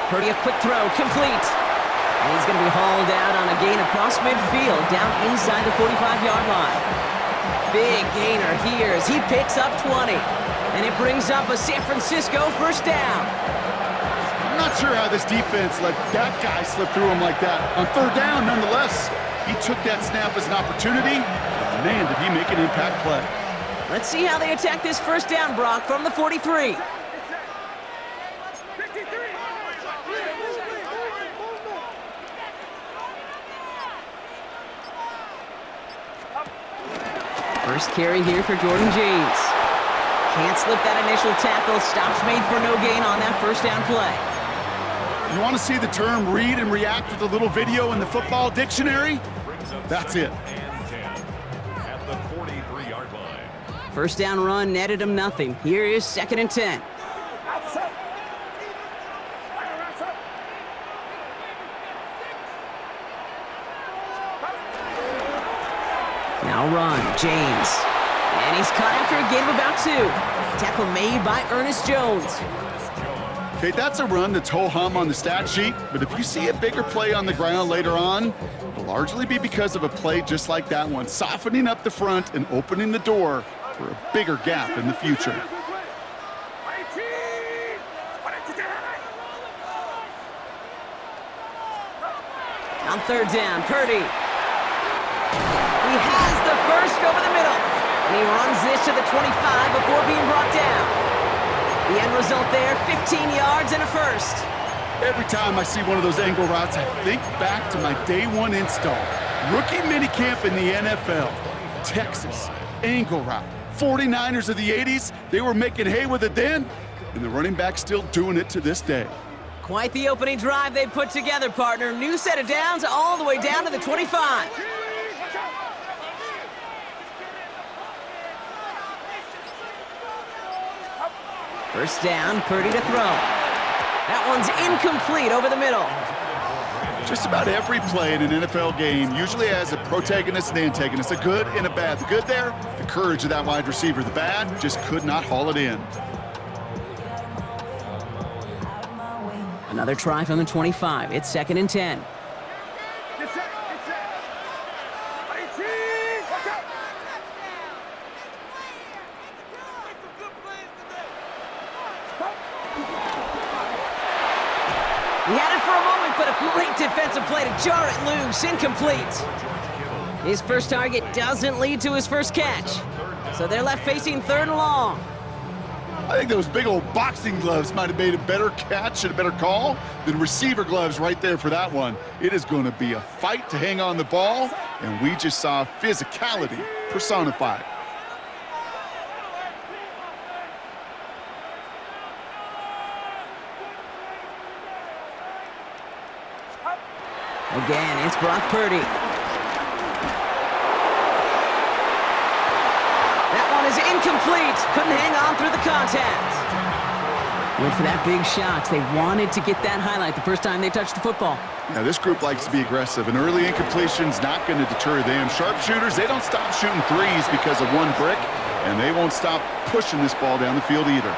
Purdy, a quick throw, complete. And he's going to be hauled out on a gain across midfield, down inside the 45-yard line. Big gainer here as he picks up 20. And it brings up a San Francisco first down. I'm not sure how this defense let that guy slip through him like that. On third down, nonetheless, he took that snap as an opportunity. Man, did he make an impact play. Let's see how they attack this first down, Brock, from the 43. First carry here for Jordan James. Can't slip that initial tackle. Stops made for no gain on that first down play. You want to see the term read and react with a little video in the football dictionary? That's it. At the 43-yard line. First down run netted him nothing. Here is 2nd and 10. Now run, James. And he's caught after a gain of about 2. Tackle made by Ernest Jones. Okay, that's a run that's ho-hum on the stat sheet, but if you see a bigger play on the ground later on, it'll largely be because of a play just like that one, softening up the front and opening the door for a bigger gap in the future. On third down, Purdy. He has the first over the middle, and he runs this to the 25 before being brought down. The end result there, 15 yards and a first. Every time I see one of those angle routes, I think back to my day one install. Rookie minicamp in the NFL. Texas, angle route. 49ers of the 80s, they were making hay with it then, and the running back's still doing it to this day. Quite the opening drive they put together, partner. New set of downs all the way down to the 25. First down, Purdy to throw. That one's incomplete over the middle. Just about every play in an NFL game usually has a protagonist and antagonist, a good and a bad. The good there, the courage of that wide receiver. The bad, just could not haul it in. Another try from the 25. It's 2nd and 10. He had it for a moment, but a great defensive play to jar it loose. Incomplete. His first target doesn't lead to his first catch. So they're left facing 3rd and long. I think those big old boxing gloves might have made a better catch and a better call than receiver gloves right there for that one. It is going to be a fight to hang on the ball, and we just saw physicality personified. Again, it's Brock Purdy. That one is incomplete. Couldn't hang on through the contact. Went for that big shot. They wanted to get that highlight the first time they touched the football. Now, this group likes to be aggressive, and early incompletion's not going to deter them. Sharpshooters, they don't stop shooting threes because of one brick, and they won't stop pushing this ball down the field either.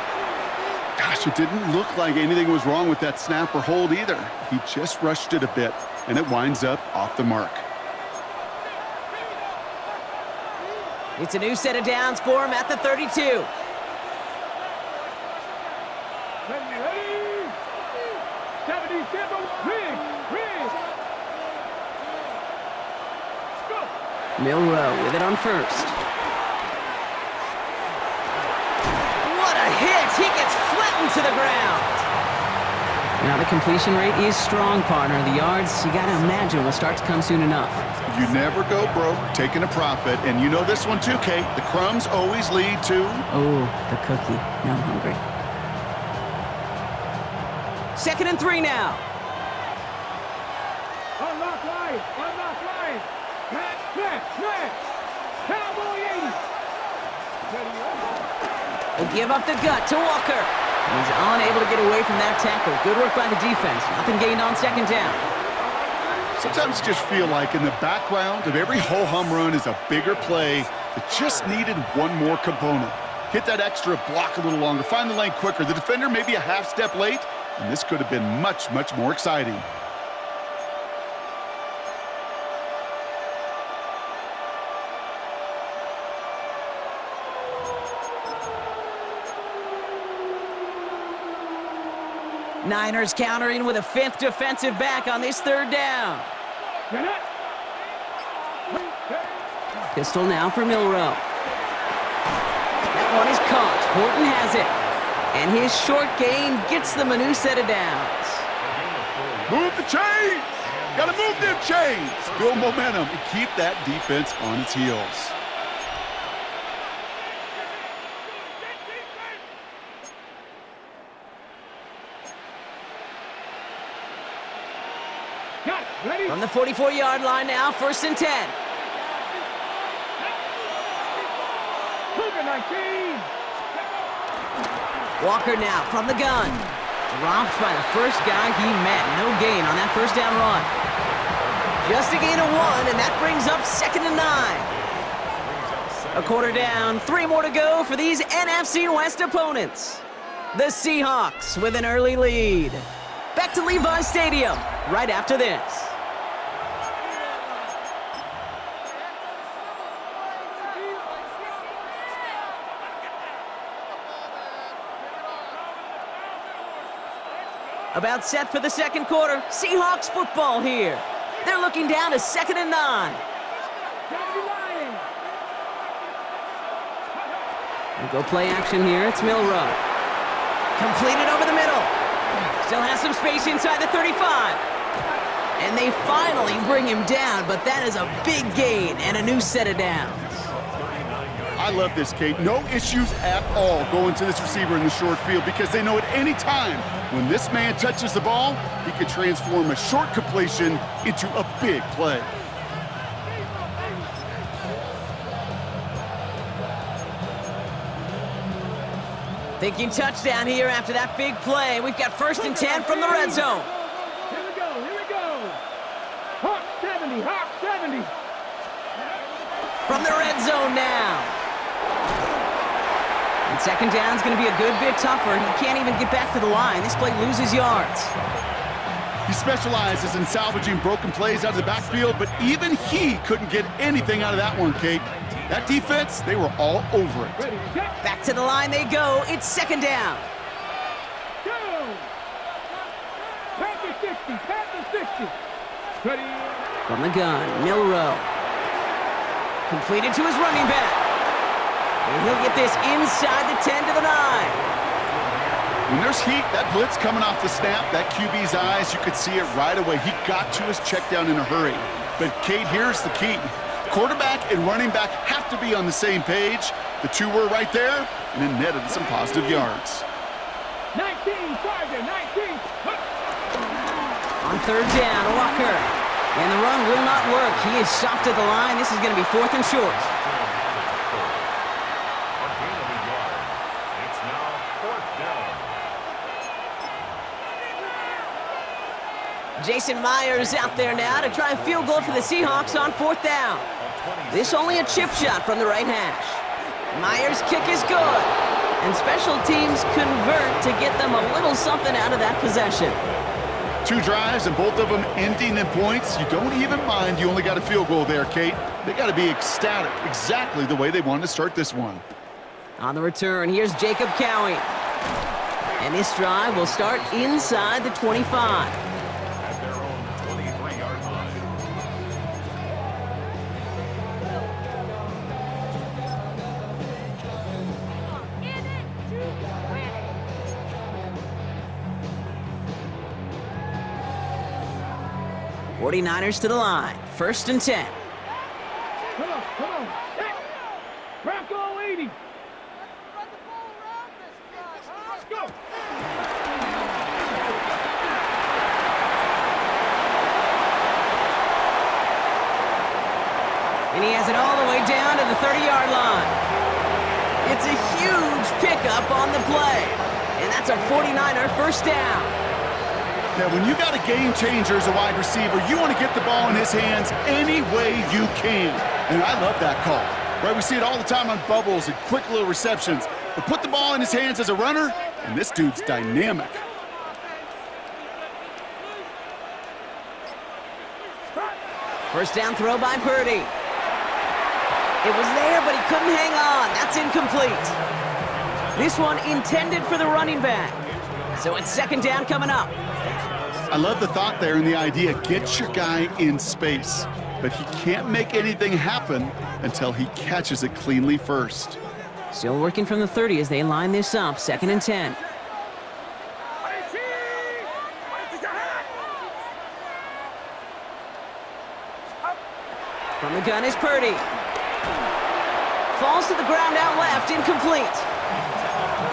Gosh, it didn't look like anything was wrong with that snap or hold either. He just rushed it a bit, and it winds up off the mark. It's a new set of downs for him at the 32. Milrow with it on first. What a hit! He gets flattened to the ground. Now the completion rate is strong, partner. The yards, you gotta imagine, will start to come soon enough. You never go broke taking a profit, and you know this one too, Kate. The crumbs always lead to... Oh, the cookie. Now I'm hungry. 2nd and 3 now. Unlock line! Unlock line! Smash! Cowboy 80! They give up the gut to Walker. He's unable to get away from that tackle. Good work by the defense. Nothing gained on 2nd down. Sometimes you just feel like in the background of every ho-hum run is a bigger play that just needed one more component. Hit that extra block a little longer, find the lane quicker. The defender maybe a half step late, and this could have been much, much more exciting. Niners countering with a 5th defensive back on this 3rd down. Pistol now for Milrow. That one is caught. Horton has it. And his short gain gets them a new set of downs. Move the chains! Gotta move them chains! Build momentum and keep that defense on its heels. From the 44-yard line now, 1st and 10. Walker now from the gun. Dropped by the first guy he met. No gain on that 1st down run. Just a gain of 1, and that brings up 2nd and 9. A quarter down, 3 more to go for these NFC West opponents. The Seahawks with an early lead. Back to Levi Stadium right after this. About set for the 2nd quarter. Seahawks football here. They're looking down to 2nd and 9. We'll go play action here. It's Milrow. Completed over the middle. Still has some space inside the 35. And they finally bring him down, but that is a big gain and a new set of downs. I love this, Kate. No issues at all going to this receiver in the short field because they know at any time when this man touches the ball, he can transform a short completion into a big play. Thinking touchdown here after that big play. We've got 1st and 10 from the red zone. Here we go. Hawk 70, Hawk 70. From the red zone now. And 2nd down is going to be a good bit tougher. He can't even get back to the line. This play loses yards. He specializes in salvaging broken plays out of the backfield, but even he couldn't get anything out of that one, Kate. That defense, they were all over it. Back to the line they go. It's 2nd down. Go! Panther 60, Panther 60. Ready. From the gun, Milrow. Completed to his running back. And he'll get this inside the 10 to the 9. When there's heat, that blitz coming off the snap, that QB's eyes, you could see it right away. He got to his check down in a hurry. But, Kate, here's the key. Quarterback and running back have to be on the same page. The two were right there, and it netted some positive yards. 19, Sergeant, 19. On 3rd down, Walker. And the run will not work. He is soft at the line. This is going to be 4th and short. It's now 4th down. Jason Myers out there now to try a field goal for the Seahawks on 4th down. This only a chip shot from the right hash. Myers' kick is good. And special teams convert to get them a little something out of that possession. 2 drives and both of them ending in points. You don't even mind you only got a field goal there, Kate. They got to be ecstatic, exactly the way they wanted to start this one. On the return, here's Jacob Cowie. And this drive will start inside the 25. At their own 23-yard line. 49ers to the line. 1st and 10. Come on. Hey, Bronco 80. Let's go. And he has it all the way down to the 30-yard line. It's a huge pickup on the play. And that's a 49er 1st down. Now, when you got a game changer as a wide receiver, you want to get the ball in his hands any way you can. And I love that call. Right, we see it all the time on bubbles and quick little receptions. But put the ball in his hands as a runner, and this dude's dynamic. First down throw by Purdy. It was there, but he couldn't hang on. That's incomplete. This one intended for the running back. So it's second down coming up. I love the thought there and the idea, get your guy in space. But he can't make anything happen until he catches it cleanly first. Still working from the 30 as they line this up, 2nd and 10. From the gun is Purdy. Falls to the ground out left, incomplete.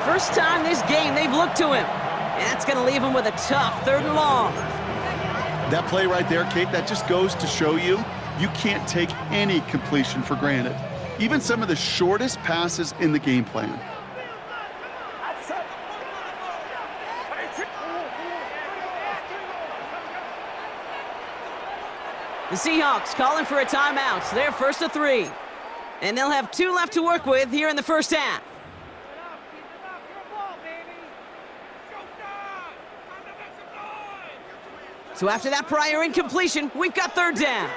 First time this game they've looked to him. And that's going to leave him with a tough 3rd and long. That play right there, Kate, that just goes to show you, you can't take any completion for granted. Even some of the shortest passes in the game plan. The Seahawks calling for a timeout. So they're 1st and 3. And they'll have 2 left to work with here in the first half. So after that prior incompletion, we've got 3rd down.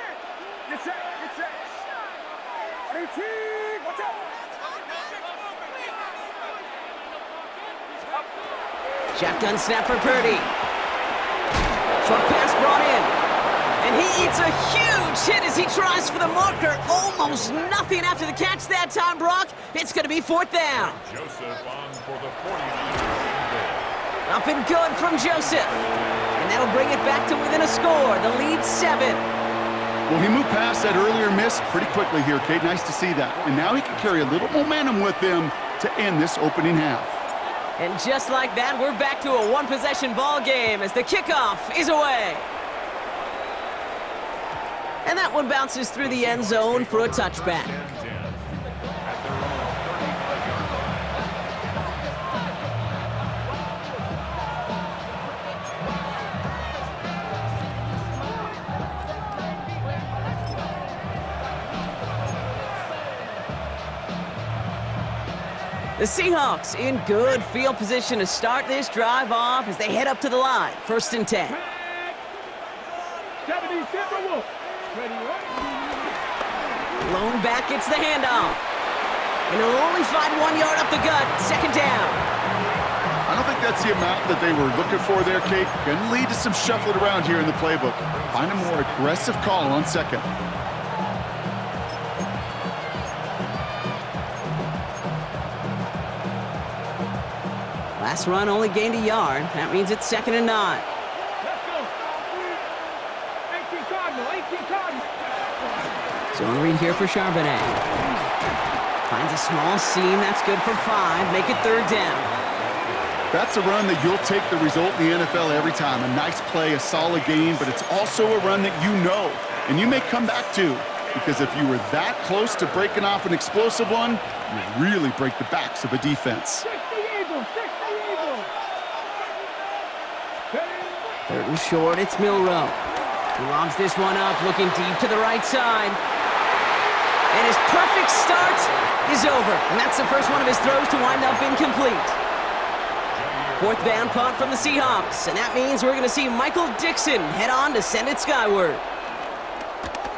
Shotgun snap for Purdy. Short pass brought in. And he eats a huge hit as he tries for the marker. Almost nothing after the catch that time, Brock. It's going to be 4th down. Joseph on for the 49ers. Up and good from Joseph. And that'll bring it back to within a score. The lead 7. Well, he moved past that earlier miss pretty quickly here, Kate. Nice to see that. And now he can carry a little momentum with him to end this opening half. And just like that, we're back to a one-possession ball game as the kickoff is away. And that one bounces through the end zone for a touchback. The Seahawks in good field position to start this drive off as they head up to the line. 1st and 10. 76 WK18. Lone back gets the handoff. And he'll only find 1 yard up the gut. 2nd down. I don't think that's the amount that they were looking for there, Kate. Going to lead to some shuffling around here in the playbook. Find a more aggressive call on 2nd. Last run only gained a yard. That means it's 2nd and 9. Let's go. 18 Cardinal, 18 Cardinal. Zone read here for Charbonnet. Finds a small seam. That's good for 5. Make it 3rd down. That's a run that you'll take the result in the NFL every time. A nice play, a solid game, but it's also a run that you know, and you may come back to, because if you were that close to breaking off an explosive one, you really break the backs of a defense. 60 Eagles, 60 Eagles. 3rd and short, it's Milrow. He lobs this one up, looking deep to the right side. And his perfect start is over. And that's the first one of his throws to wind up incomplete. 4th down punt from the Seahawks. And that means we're going to see Michael Dixon head on to send it skyward.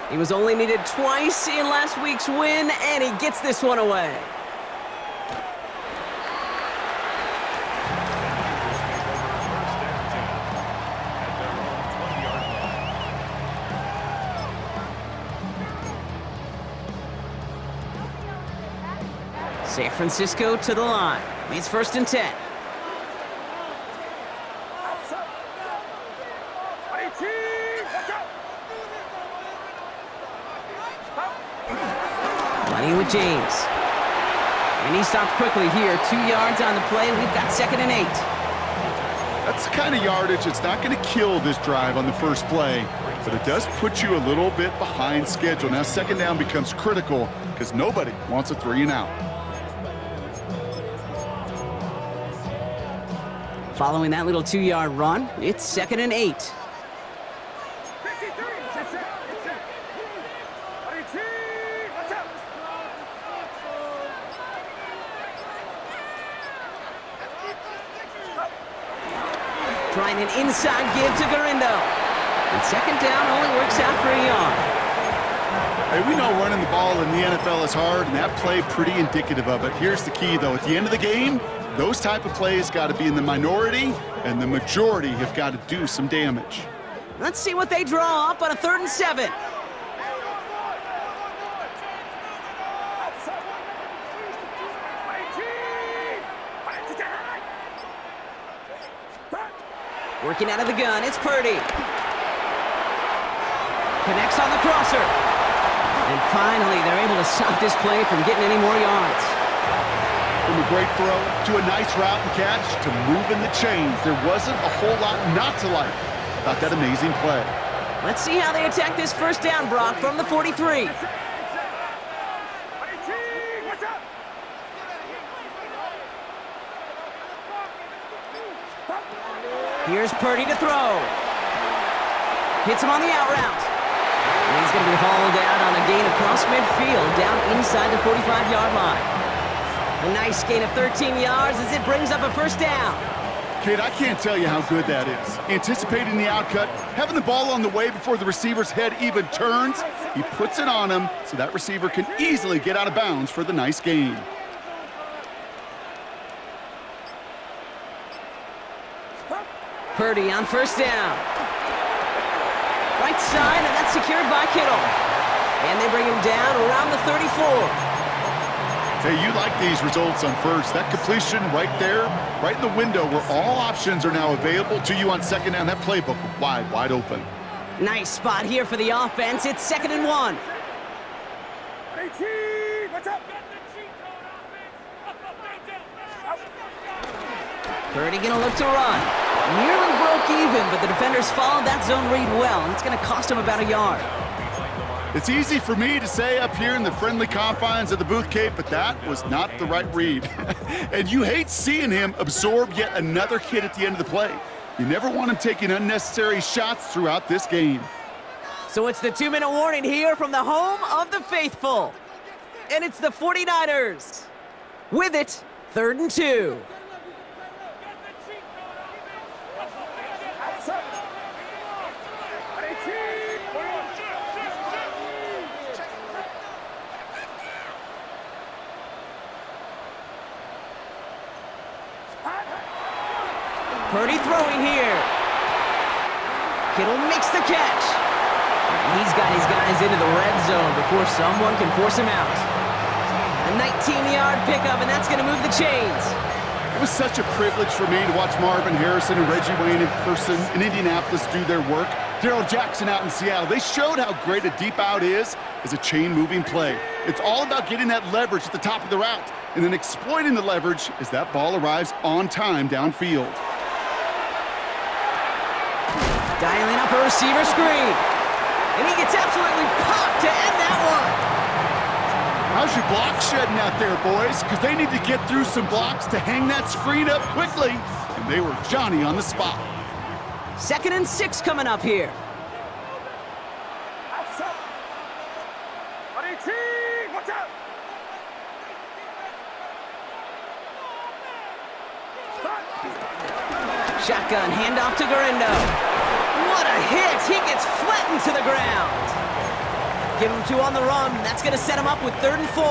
He was only needed twice in last week's win, and he gets this one away. San Francisco to the line. It's 1st and 10. Running with James. And he stopped quickly here. 2 yards on the play. We've got 2nd and 8. That's the kind of yardage that's not going to kill this drive on the first play, but it does put you a little bit behind schedule. Now 2nd down becomes critical because nobody wants a 3 and out. Following that little 2-yard run, it's 2nd and 8. Trying an inside give to Garindo. And 2nd down only works out for a yard. Hey, we know running the ball in the NFL is hard, and that play pretty indicative of it. Here's the key, though. At the end of the game, those type of plays got to be in the minority, and the majority have got to do some damage. Let's see what they draw up on a 3rd and 7. Working out of the gun, it's Purdy. Connects on the crosser. And finally, they're able to stop this play from getting any more yards. From a great throw to a nice route and catch to moving the chains, there wasn't a whole lot not to like about that amazing play. Let's see how they attack this 1st down, Brock, from the 43. Here's Purdy to throw. Hits him on the out route. And he's going to be hauled out on a gain across midfield down inside the 45-yard line. A nice gain of 13 yards as it brings up a 1st down. Kid, I can't tell you how good that is. Anticipating the outcut, having the ball on the way before the receiver's head even turns, he puts it on him so that receiver can easily get out of bounds for the nice gain. Purdy on 1st down. Right side, and that's secured by Kittle. And they bring him down around the 34. Hey, you like these results on 1st. That completion right there, right in the window where all options are now available to you on 2nd down. That playbook wide open. Nice spot here for the offense. It's 2nd and 1. Purdy gonna look to run. Nearly broke even, but the defenders followed that zone read well, and it's gonna cost him about a yard. It's easy for me to say up here in the friendly confines of the booth, Kate, but that was not the right read. And you hate seeing him absorb yet another hit at the end of the play. You never want him taking unnecessary shots throughout this game. So it's the 2-minute warning here from the home of the faithful. And it's the 49ers. With it, 3rd and 2. Purdy throwing here. Kittle makes the catch. And he's got his guys into the red zone before someone can force him out. A 19-yard pickup, and that's going to move the chains. It was such a privilege for me to watch Marvin Harrison and Reggie Wayne in person in Indianapolis do their work. Darrell Jackson out in Seattle. They showed how great a deep out is as a chain-moving play. It's all about getting that leverage at the top of the route and then exploiting the leverage as that ball arrives on time downfield. Dialing up a receiver screen. And he gets absolutely popped to end that one. How's your block shedding out there, boys? Because they need to get through some blocks to hang that screen up quickly. And they were Johnny on the spot. 2nd and 6 coming up here. Shotgun handoff to Garendo. What a hit! He gets flattened to the ground. Give him 2 on the run. That's going to set him up with 3rd and 4.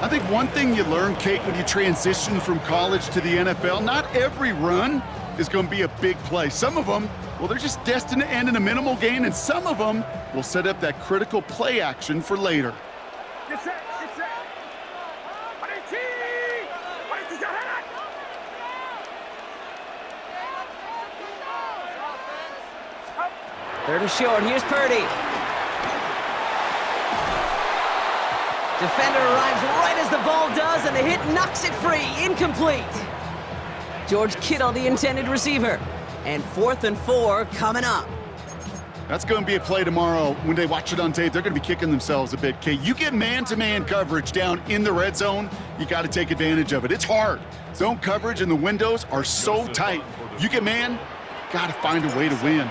I think one thing you learn, Kate, when you transition from college to the NFL, not every run is going to be a big play. Some of them, well, they're just destined to end in a minimal gain, and some of them will set up that critical play action for later. Get set, get set. 3rd and short. Here's Purdy. Defender arrives right as the ball does, and the hit knocks it free. Incomplete. George Kittle, the intended receiver. And 4th and 4 coming up. That's going to be a play tomorrow. When they watch it on tape, they're going to be kicking themselves a bit, Kate. You get man-to-man coverage down in the red zone, you got to take advantage of it. It's hard. Zone coverage and the windows are so tight. You get man, got to find a way to win.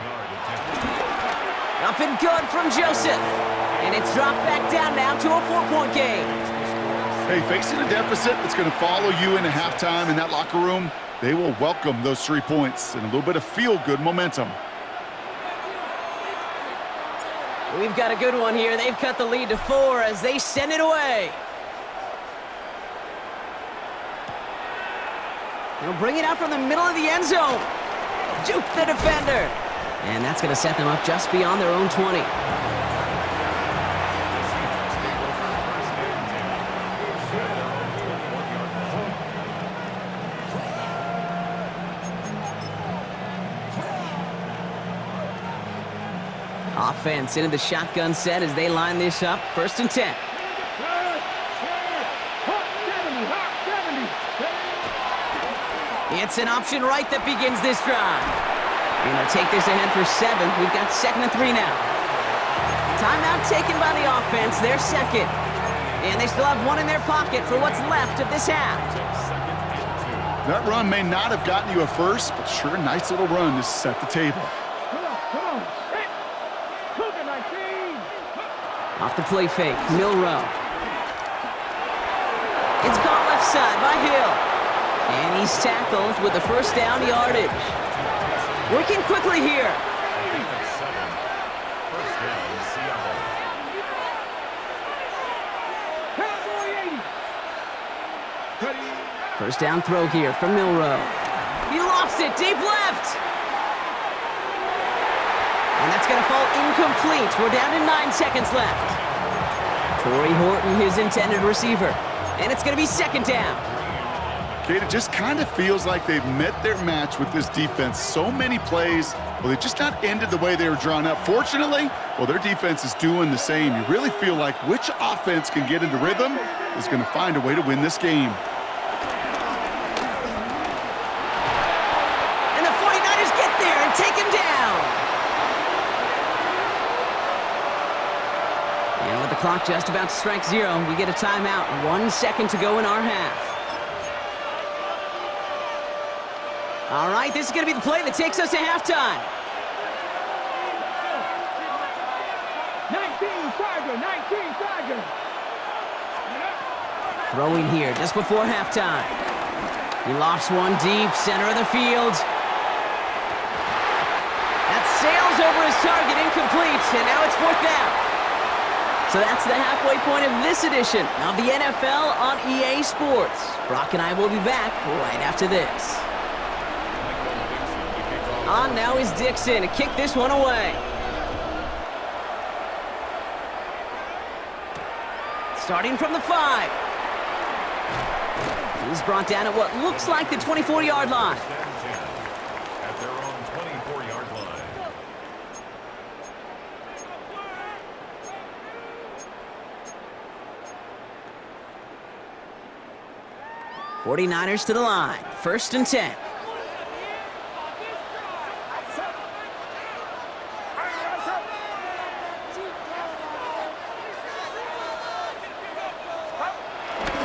Up and good from Joseph. And it's dropped back down now to a 4-point game. Hey, facing a deficit that's going to follow you into halftime in that locker room, they will welcome those 3 points and a little bit of feel-good momentum. We've got a good one here. They've cut the lead to 4 as they send it away. They'll bring it out from the middle of the end zone. Juke the defender. And that's going to set them up just beyond their own 20. Offense into the shotgun set as they line this up. 1st and 10. It's an option right that begins this drive. And they'll take this ahead for 7. We've got 2nd and 3 now. Timeout taken by the offense. They're 2nd. And they still have 1 in their pocket for what's left of this half. That run may not have gotten you a first, but sure, nice little run to set the table. Come on. Off the play fake, Milrow. It's gone left side by Hill. And he's tackled with the 1st down yardage. Working quickly here. First down throw here from Milrow. He lofts it deep left. And that's going to fall incomplete. We're down to 9 seconds left. Torrey Horton, his intended receiver. And it's going to be 2nd down. Kate, it just kind of feels like they've met their match with this defense. So many plays, well, they just not ended the way they were drawn up. Fortunately, well, their defense is doing the same. You really feel like which offense can get into rhythm is going to find a way to win this game. And the 49ers get there and take him down. And with the clock just about to strike 0, we get a timeout. 1 second to go in our half. All right, this is going to be the play that takes us to halftime. 19 Tiger. Throwing here just before halftime. He lofts one deep, center of the field. That sails over his target, incomplete, and now it's 4th down. So that's the halfway point of this edition of the NFL on EA Sports. Brock and I will be back right after this. On now is Dixon to kick this one away. Starting from the 5. He's brought down at what looks like the 24-yard line. At their own 24-yard line. 49ers to the line. 1st and 10.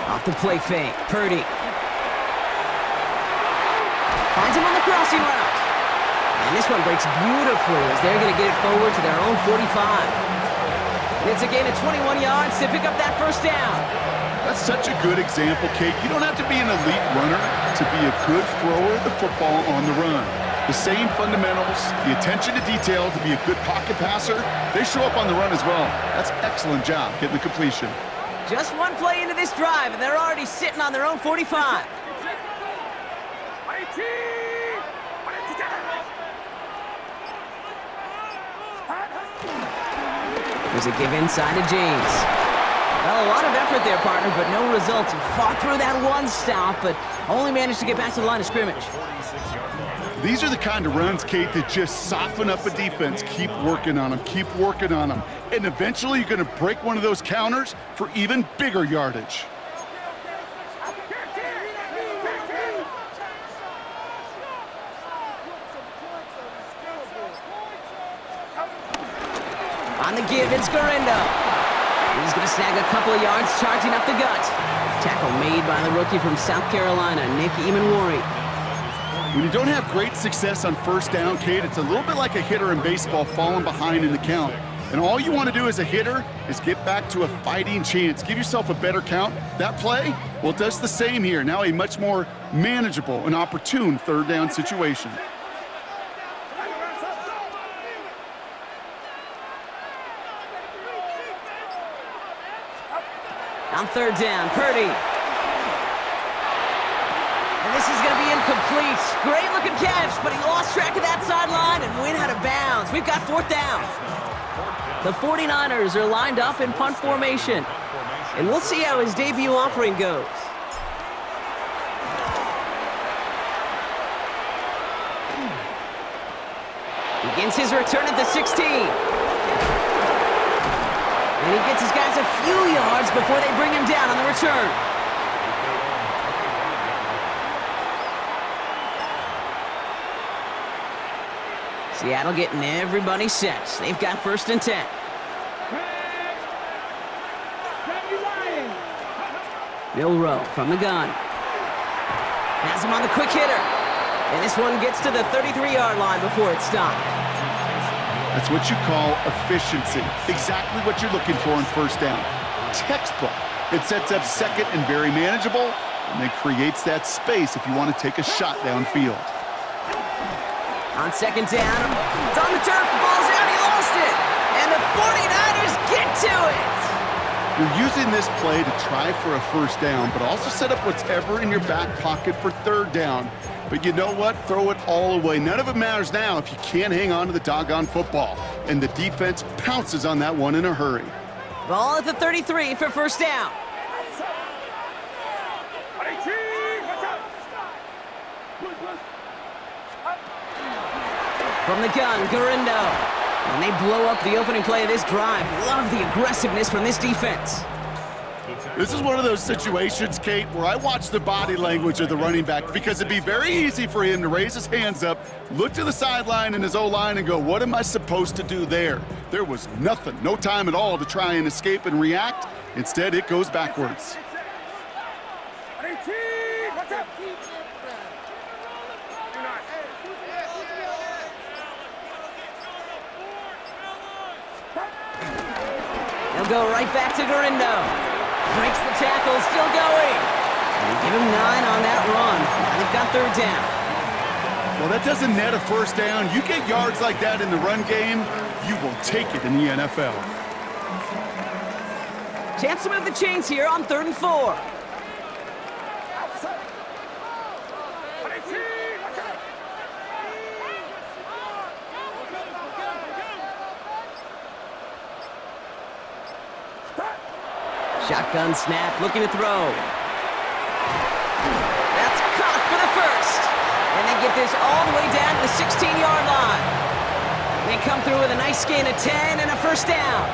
Off the play fake, Purdy. Finds him on the crossing route. And this one breaks beautifully as they're going to get it forward to their own 45. It's a gain of 21 yards to pick up that 1st down. That's such a good example, Kate. You don't have to be an elite runner to be a good thrower of the football on the run. The same fundamentals, the attention to detail to be a good pocket passer, they show up on the run as well. That's an excellent job getting the completion. Just one play into this drive, and they're already sitting on their own 45. There's a give inside to James. Well, a lot of effort there, partner, but no results. He fought through that one stop, but only managed to get back to the line of scrimmage. These are the kind of runs, Kate, that just soften up a defense. Keep working on them, keep working on them. And eventually you're going to break one of those counters for even bigger yardage. On the give, it's Garendo. He's going to snag a couple of yards, charging up the gut. Tackle made by the rookie from South Carolina, Nick Emanwari. When you don't have great success on 1st down, Kate, it's a little bit like a hitter in baseball falling behind in the count. And all you want to do as a hitter is get back to a fighting chance. Give yourself a better count. That play, well, it does the same here. Now a much more manageable and opportune 3rd down situation. On third down, Purdy. And this is going to be incomplete. Great-looking catch, but he lost track of that sideline and went out of bounds. We've got fourth down. The 49ers are lined up in punt formation. And we'll see how his debut offering goes. Begins his return at the 16. And he gets his guys a few yards before they bring him down on the return. Seattle getting everybody set. They've got first and 10. Milroe from the gun. Has him on the quick hitter. And this one gets to the 33-yard line before it's stopped. That's what you call efficiency. Exactly what you're looking for in first down. Textbook. It sets up second and very manageable, and it creates that space if you want to take a shot downfield. On second down, it's on the turf, the ball's out, he lost it! And the 49ers get to it! You're using this play to try for a first down, but also set up whatever in your back pocket for third down. But you know what? Throw it all away. None of it matters now if you can't hang on to the doggone football. And the defense pounces on that one in a hurry. Ball at the 33 for first down. From the gun, Garindo. And they blow up the opening play of this drive. Love the aggressiveness from this defense. This is one of those situations, Kate, where I watch the body language of the running back because it'd be very easy for him to raise his hands up, look to the sideline and his O-line and go, what am I supposed to do there? There was nothing, no time at all to try and escape and react. Instead, it goes backwards. He'll go right back to Garindo. Breaks the tackle, still going. And give him 9 on that run. Now they've got third down. Well, that doesn't net a first down. You get yards like that in the run game, you will take it in the NFL. Chance to move the chains here on third and 4. Shotgun snap, looking to throw. That's caught for the first. And they get this all the way down to the 16-yard line. They come through with a nice gain of 10 and a first down.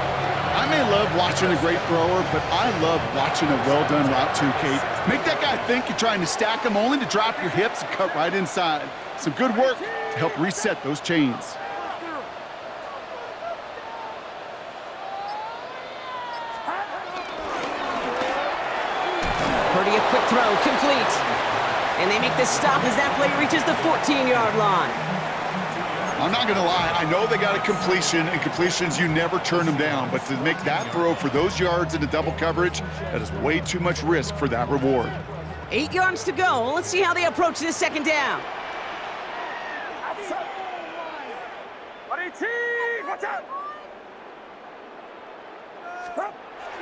I may love watching a great thrower, but I love watching a well-done route too, Kate. Make that guy think you're trying to stack him only to drop your hips and cut right inside. Some good work to help reset those chains. A quick throw, complete. And they make this stop as that play reaches the 14-yard line. I'm not going to lie. I know they got a completion, and completions, you never turn them down. But to make that throw for those yards into double coverage, that is way too much risk for that reward. 8 yards to go. Let's see how they approach this second down.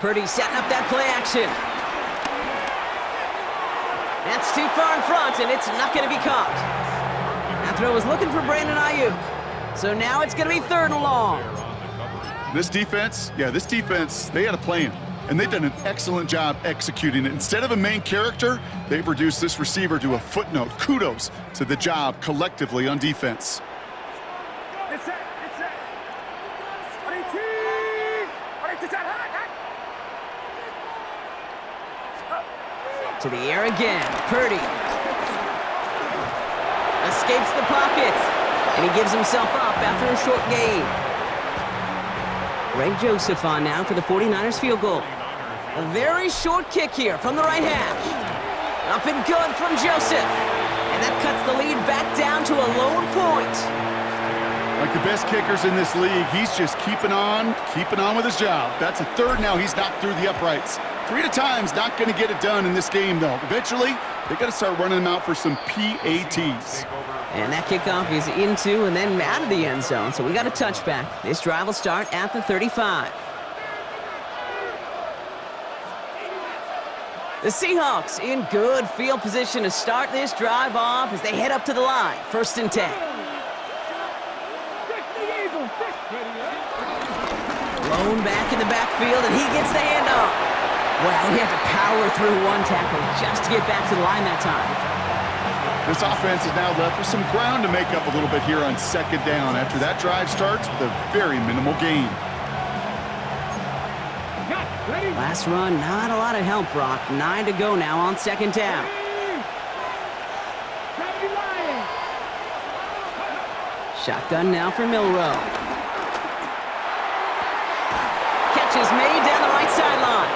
Purdy setting up that play action. That's too far in front, and it's not going to be caught. That throw was looking for Brandon Ayuk. So now it's going to be third and long. This defense, they had a plan, and they've done an excellent job executing it. Instead of a main character, they've reduced this receiver to a footnote. Kudos to the job collectively on defense. To the air again, Purdy. Escapes the pocket, and he gives himself up after a short gain. Greg Joseph on now for the 49ers field goal. A very short kick here from the right hash. Up and good from Joseph. And that cuts the lead back down to a lone point. Like the best kickers in this league, he's just keeping on with his job. That's a third now. He's knocked through the uprights. 3 at a time's not going to get it done in this game, though. Eventually, they got to start running them out for some PATs. And that kickoff is into and then out of the end zone. So we got a touchback. This drive will start at the 35. The Seahawks in good field position to start this drive off as they head up to the line. 1st and 10. Blown back in the backfield, and he gets the handoff. Well, he had to power through one tackle just to get back to the line that time. This offense is now left with some ground to make up a little bit here on 2nd down after that drive starts with a very minimal gain. Last run, not a lot of help, Brock. 9 to go now on 2nd down. Shotgun now for Milrow. Catch is made down the right sideline.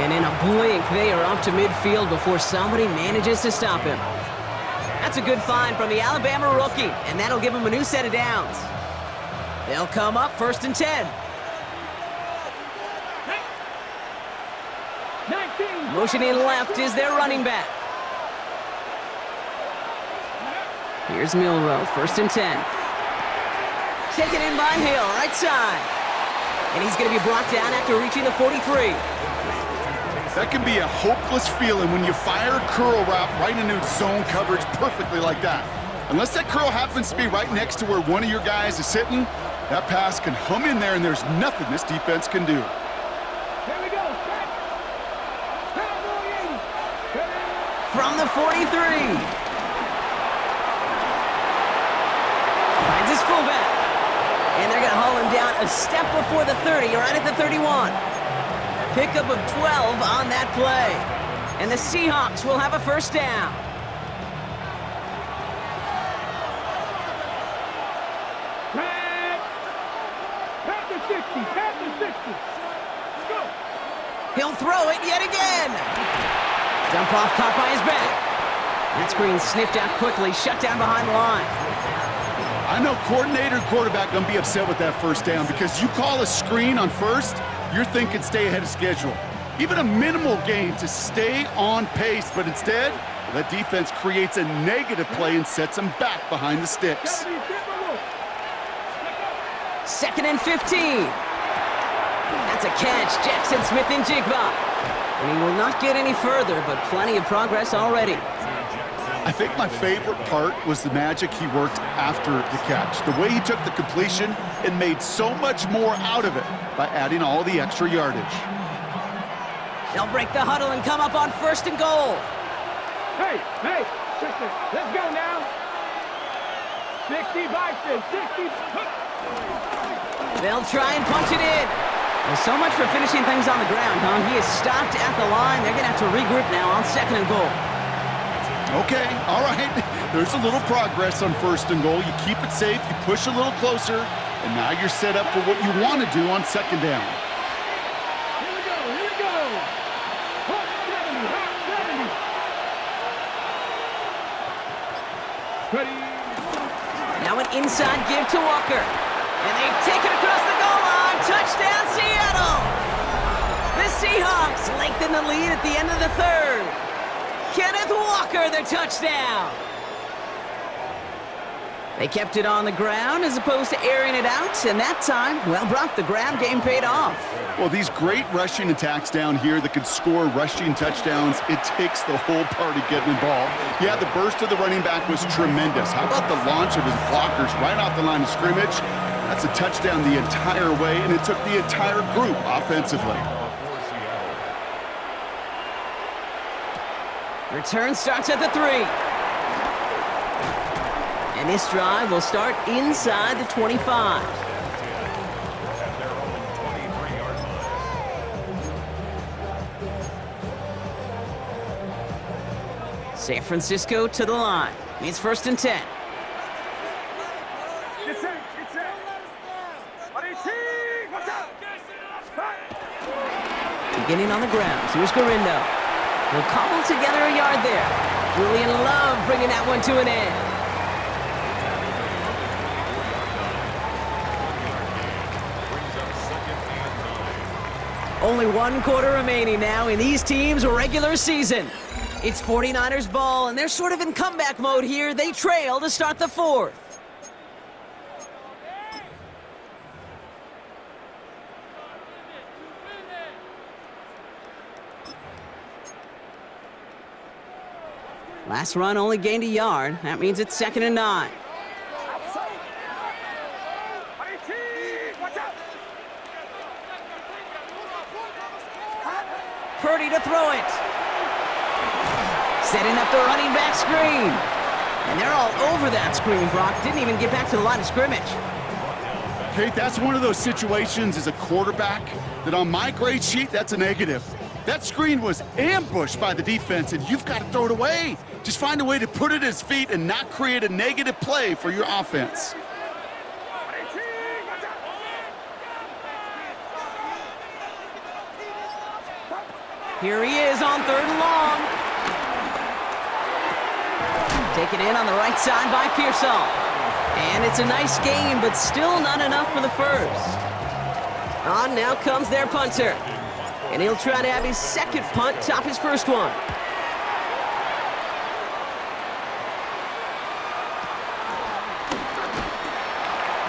And in a blink, they are up to midfield before somebody manages to stop him. That's a good find from the Alabama rookie, and that'll give him a new set of downs. They'll come up 1st and 10. Motioning left is their running back. Here's Milrow, 1st and 10. Taken in by Hill, right side. And he's going to be brought down after reaching the 43. That can be a hopeless feeling when you fire a curl route right into zone coverage perfectly like that. Unless that curl happens to be right next to where one of your guys is sitting, that pass can hum in there and there's nothing this defense can do. From the 43. Finds his fullback. And they're going to haul him down a step before the 30, right at the 31. Pickup of 12 on that play. And the Seahawks will have a 1st down. Past the 60. Go. He'll throw it yet again. Dump off caught by his back. That screen sniffed out quickly, shut down behind the line. I know coordinator and quarterback gonna be upset with that 1st down because you call a screen on 1st, you're thinking stay ahead of schedule. Even a minimal gain to stay on pace, but instead, that defense creates a negative play and sets them back behind the sticks. 2nd and 15. That's a catch, Jackson Smith and Jigba. And he will not get any further, but plenty of progress already. I think my favorite part was the magic he worked after the catch. The way he took the completion and made so much more out of it by adding all the extra yardage. They'll break the huddle and come up on 1st and goal. Hey, let's go now. 60 Bison, 60. They'll try and punch it in. Well, so much for finishing things on the ground, huh? He is stopped at the line. They're going to have to regroup now on 2nd and goal. Okay, all right. There's a little progress on 1st and goal. You keep it safe, you push a little closer, and now you're set up for what you want to do on 2nd down. Here we go. Hot 70. Ready. Now an inside give to Walker. And they take it across the goal line. Touchdown, Seattle! The Seahawks lengthen the lead at the end of the 3rd. Kenneth Walker, their touchdown. They kept it on the ground as opposed to airing it out, and that time, well, Brock, the ground game paid off. Well, these great rushing attacks down here that could score rushing touchdowns, it takes the whole party getting involved. Yeah, the burst of the running back was tremendous. How about the launch of his blockers right off the line of scrimmage? That's a touchdown the entire way, and it took the entire group offensively. Return starts at the 3. And this drive will start inside the 25. At their own 23-yard line. San Francisco to the line. It's 1st and 10. Get set. What's up? Beginning on the ground. Here's Garindo. He'll cobble together a yard there. Julian Love bringing that one to an end. Only 1 quarter remaining now in these teams' regular season. It's 49ers ball, and they're sort of in comeback mode here. They trail to start the 4th. Last run only gained a yard. That means it's 2nd and 9. Purdy to throw it. Setting up the running back screen. And they're all over that screen, Brock. Didn't even get back to the line of scrimmage. Kate, that's one of those situations as a quarterback that on my grade sheet, that's a negative. That screen was ambushed by the defense, and you've got to throw it away. Just find a way to put it at his feet and not create a negative play for your offense. Here he is on 3rd and long. Taken in on the right side by Pearsall. And it's a nice game, but still not enough for the first. On now comes their punter. And he'll try to have his 2nd punt top his 1st one.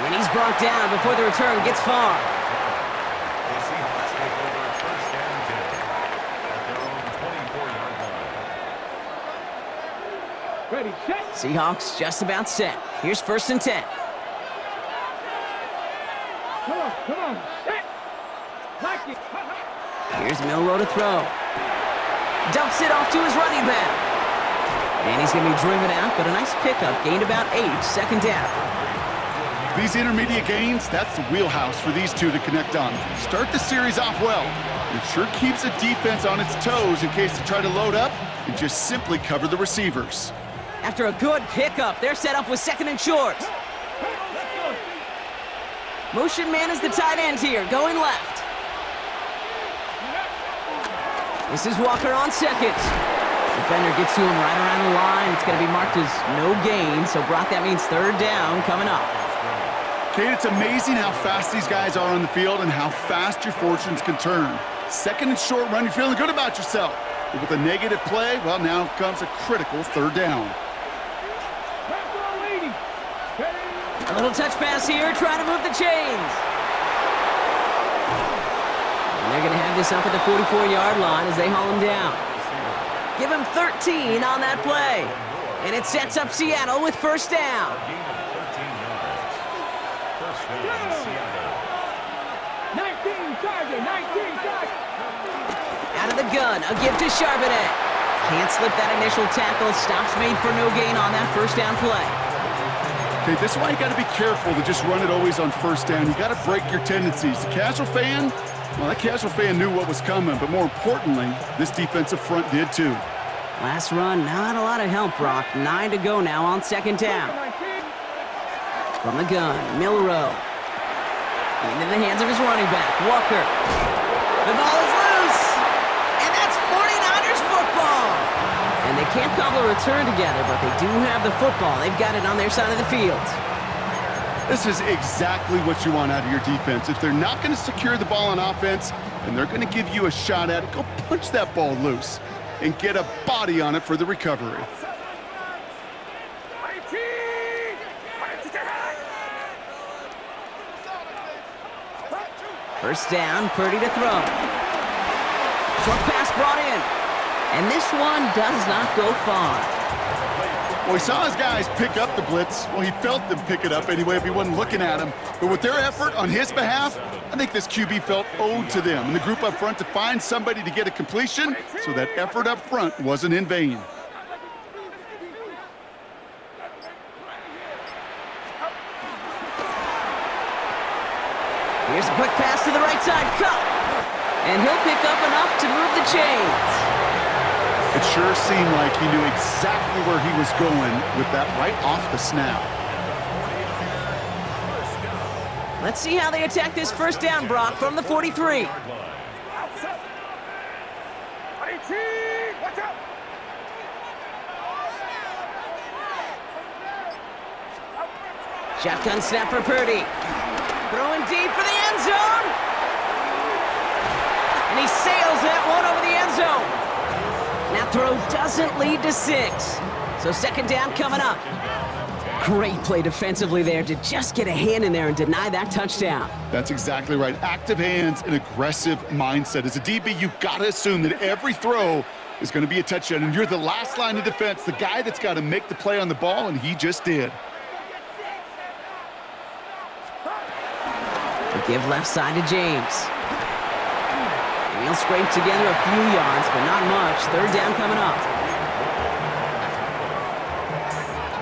And he's brought down before the return gets far. The Seahawks take over 1st and 10 at their own 24-yard line. Ready, set. Seahawks just about set. Here's 1st and 10. Come on, set. Like it. Here's Milroe to throw. Dumps it off to his running back. And he's going to be driven out, but a nice pickup. Gained about 8, 2nd down. These intermediate gains, that's the wheelhouse for these two to connect on. Start the series off well. It sure keeps the defense on its toes in case they try to load up and just simply cover the receivers. After a good pickup, they're set up with 2nd and short. Motion man is the tight end here, going left. This is Walker on 2nd. Defender gets to him right around the line. It's going to be marked as no gain, so Brock, that means 3rd down coming up. Kate, it's amazing how fast these guys are on the field and how fast your fortunes can turn. 2nd and short run, you're feeling good about yourself. But with a negative play, well, now comes a critical 3rd down. A little touch pass here, trying to move the chains. And they're going to have this up at the 44-yard line as they haul him down. Give him 13 on that play. And it sets up Seattle with 1st down. Gain of 13 yards. 1st down, Seattle. 19 Charger, 19 Charger. Out of the gun, a give to Charbonnet. Can't slip that initial tackle. Stops made for no gain on that 1st down play. Okay, this is why you got to be careful to just run it always on 1st down. You got to break your tendencies. The casual fan, well, that casual fan knew what was coming, but more importantly, this defensive front did too. Last run, not a lot of help, Brock. 9 to go now on 2nd down. From the gun, Milroe. Into the hands of his running back, Walker. The ball is loose, and that's 49ers football. And they can't cobble a return together, but they do have the football. They've got it on their side of the field. This is exactly what you want out of your defense. If they're not going to secure the ball on offense, and they're going to give you a shot at it, go punch that ball loose and get a body on it for the recovery. First down, Purdy to throw. Short pass brought in. And this one does not go far. Well, he saw his guys pick up the blitz. Well, he felt them pick it up anyway if he wasn't looking at him. But with their effort on his behalf, I think this QB felt owed to them and the group up front to find somebody to get a completion so that effort up front wasn't in vain. Here's a quick pass to the right side, cut. And he'll pick up enough to move the chains. It sure seemed like he knew exactly where he was going with that right off the snap. Let's see how they attack this first down, Brock, from the 43. Shotgun snap for Purdy. Throwing deep for the end zone. And he sails that one over the end zone. That throw doesn't lead to 6. So 2nd down coming up. Great play defensively there to just get a hand in there and deny that touchdown. That's exactly right. Active hands and aggressive mindset. As a DB, you've got to assume that every throw is going to be a touchdown, and you're the last line of defense, the guy that's got to make the play on the ball, and he just did. They give left side to James. And he'll scrape together a few yards, but not much. Third down coming up.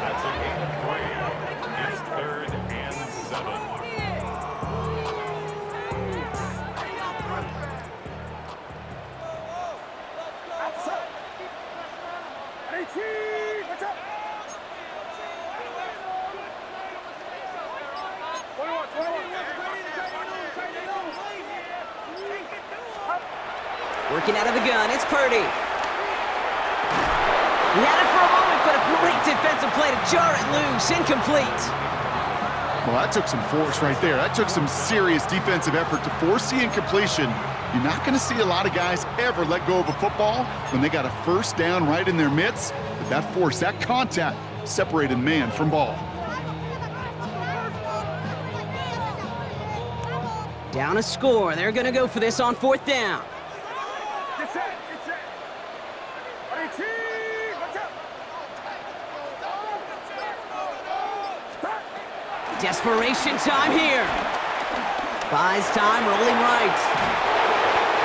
That's a gain of 3. It's 3rd and 7. Working out of the gun, it's Purdy. He had it for a moment, but a great defensive play to jar it loose. Incomplete. Well, that took some force right there. That took some serious defensive effort to force the incompletion. You're not going to see a lot of guys ever let go of a football when they got a first down right in their midst. But that force, that contact, separated man from ball. Down a score. They're going to go for this on 4th down. Desperation time here. Buys time, rolling right.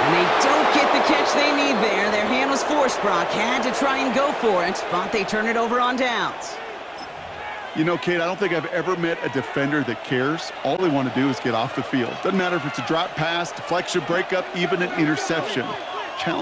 And they don't get the catch they need there. Their hand was forced, Brock. Had to try and go for it, but they turn it over on downs. You know, Kate, I don't think I've ever met a defender that cares. All they want to do is get off the field. Doesn't matter if it's a drop pass, deflection, breakup, even an interception.